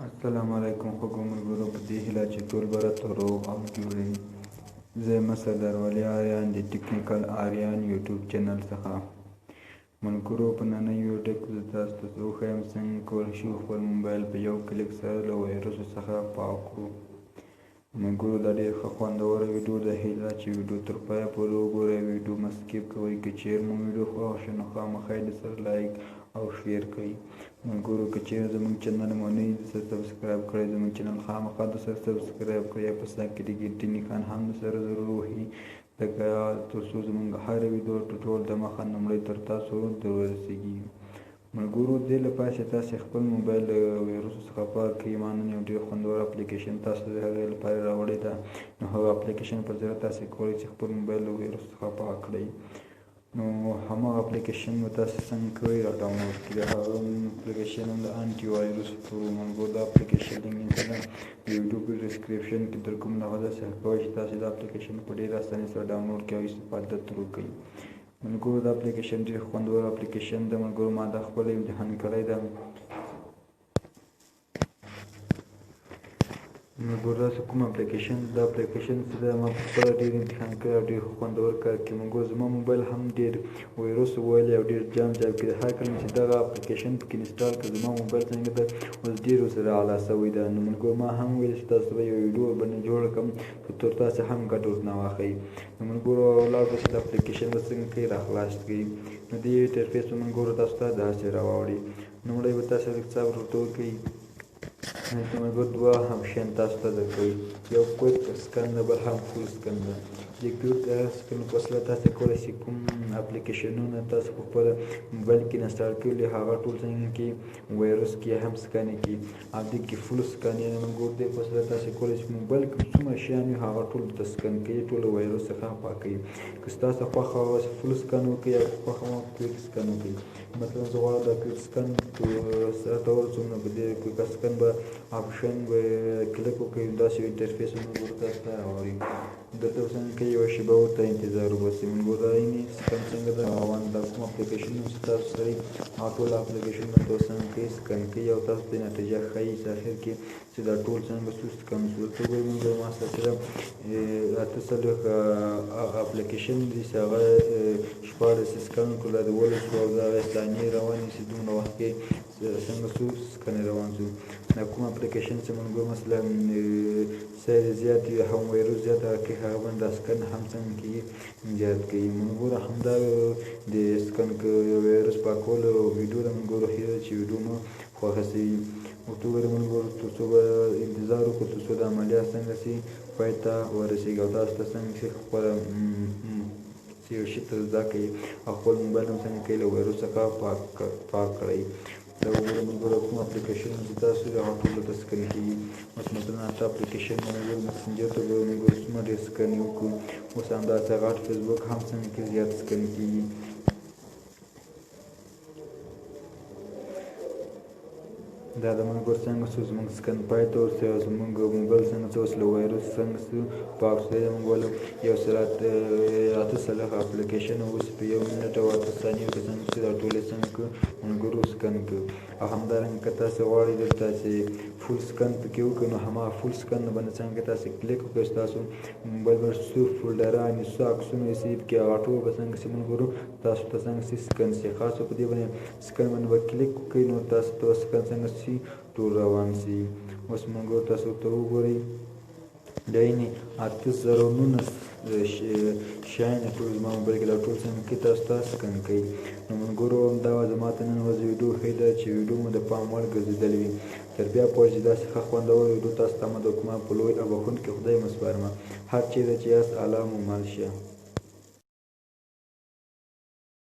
السلام علیکم خوږو ملګرو، په دې هیله چې ټول به راته روغ او جوړ یې. زه یم سردار ولی آریان د ټیکنیکل آریان یوټیوب چینل څخه. ملګرو، په نننۍ ویډیو کې زه تاسو ته وښیم څنګه کولی شو خپل موبایل په یو کلیک سره له وایرسو څخه پاک کړو. ملګرو، دا ډېر ښه خوندوره ویډیو ده. هیله ده چې ویډیو تر پایه پورې وګورئ. ویډیو مه سکیپ کوئ. که چیرې مو ویډیو خوښ شي نو خامخا یې سره لایک او شیر کړئ. ملګرو، که چیرې زموږ چینل مو نه وي درسره سبسکرایب کړئ، زموږ چینل خامخا درسره سبسکرایب کړئ یا په سر کې د ګنټۍ نښان هم درسره ضرور ووهئ، ځکه تر څو زموږ هره ویډیو ټول دمخه لومړی تر تاسو ورسیږي. ملګرو، دې لپاره چې تاسې خپل موبایل له وایرسو څخه پاک کړئ، ما نن یو ډېر خوندور اپلیکیشن تاسو د هغې لپاره راوړې ده. نو هغه اپلیکیشن په ذریعه تاسې کولی شئ خپل موبایل له وایرسو څخه پاک کړئ. نو هماغه اپلیکیشن به تاسې څنګه کوئ را ډاونلوډ کړئ. د هغه اپلیکیشن هم د انټي وایرس پرو. ملګرو، دا اپلیکیشن لینک یې د یوټیوب په ډسکرپشن کې در کوم، هغه داسې کوئ چې تاسې دا اپلیکیشن په ډېره اسانۍ سره ډاونلوډ کړئ او استفاده ترې وکړئ. ملګرو، دا اپلیکیشن ډېر خوندور اپلیکیشن ده. ملګرو، ما دا خپله امتحان کړی ده. ملګرو، داسې کوم اپلیکیشن دا اپلیکیشن چې ده ما په خپله ډېر امتحان کړی او ډېر خوندور کار کوي. ملګرو، زما موبایل هم ډېر وایرسو ویلی او ډېر جام کې ده. هر کله چې دغه اپلیکیشن پکې انسټال کړه زما موبایل څنګه ده اوس ډېر ورسره اعلی شوی ده. نو ملګرو، ما هم ویل چې تاسو به یو ویډیو ورباندې جوړه کړم تر تاسې هم ګټه ورنه واخلئ. نو ملګرو، ولاړ به چې د اپلیکیشن به څنګه کوئ را خلاص کړئ. نو دې انټرفیس به ملګرو تاسو ته داسې راواوړي. لومړی به تاسې لږ صبر ورته وکړئ. دلته ملګرو دوه شیان تاسو ته درکوي، یو کویک سکن ده، بل هم فول سکن ده. د کویک سکن په وسیله تاسې کولی شئ کوم اپلیکیشنونه تاسو په خپل موبایل کې انسټال کړي هغه ټول څنګه کې وایرس کې هم سکن یې کړي. او دې کې فول سکن یعنې ملګرو دې په وسیله تاسې کولی شئ موبایل کې څومره شیان وي هغه ټول ورته سکن کوي، ټول له وایرس څخه پاکوي. که ستاسو خوښه وه فول سکن وکړئ یا خوښه وه کویک سکن وکړئ. مثلا زه غواړم دا کویک سکن سرته ورسوم، نو په دې کویک سکن به آپشن به کلیک وکړئ، داسې انټرفیس به ملګرو تاسو ته راوړي. دلته به څنګه کوئ، یوه شېبه ورته انتظار وباسئ. ملګرو، دا یعنې سکن څنګه ده دا کوم اپلیکیشنونه چې تاسو سره هغه ټول اپلیکیشنونه ته څنګه کوئ سکن کوي او تاسو ته نتیجه ښایي چې اخر کې چې دا ټول څنګه څو سکن شو. دلته وګورئ ملګرو، ما سره 8 اپلیکیشن دي چې هغه 14 سکن کړو، دا د 12 او دا ثانیې روانې چې دومره وخت کې څنګه څو سکنې روان شو. دا کوم اپلیکیشن چې ملګرو مثلا سایز زیات وي هم وایرس زیات کې هغه باندې دا سکن هم څنګه کېږي زیات کوي. ملګرو، همدا د سکن وایرس پاکولو ویډیو ده. ملګرو، هیله ده چې ویډیو مو خوښه شوي. ورته وګورئ ملګرو، تر څو به انتظار وکړو تر څو د عملیات څنګه شي پای ته ورسېږي او تاسو ته څنګه شي خپله یو شي ته زده کړئ او خپل موبایل هم څنګه کوئ له وایرس څخه پاک کړئ. دا وګورئ ملګرو، کوم اپلیکیشن چې تاسو هغه ټول ورته سکن کېږي. اوس مثلا هغه اپلیکیشن ملګرو مسنجر ته وګورئ ملګرو څومره ډېر سکن یې وکړو. اوس همداسې هغه فیسبوک هم څنګه کې زیات سکن کېږي. دا د ملګرو څنګه څو زموږ سکن پای ته ورسېږي او زموږ موبایل څنګه څه اوس له وایرس څنګه څه پاک شو. د موبایل یو سل 8 اپلیکیشن اوس په 1 منټ او 8 ثانیو کې څنګه چې دا ټولې څنګه کړو ملګرو سکن کړو. او همدارنګه که تاسې غواړئ دلته چې فول سکن پکې وکړئ نو هماغه فول سکن باندې څنګه تاسې کلیک وکړئ ستاسو موبایل باندې څو فولډرانې څو عکسونه یې سیف کړي هغه ټول به څنګه شي ملګرو تاسو ته څنګه شي سکن شي. خاصه په دې باندې سکن باندې به کلیک وکړئ نو تاسو ته سکن څنګه شي ټول روان شي. اوس ملګرو تاسو ورته وګورئ، دا یعنې 8,019 شیان ټول زما موبایل کې دا ټول څنګه کې تاسو ته سکن کوي. نو ملګرو، همدا وه زما ته نن ورځ ویډیو. ښه ده چې ویډیو مو د پام وړ ګرځېدلې وي. تر بیا پوه چې داسې ښه خوندور ویډیو تاسو ته مه د کومه په لوی او بخښونکي خدای مو سپارمه. هر چېرته چې یاست الله مو مل شه.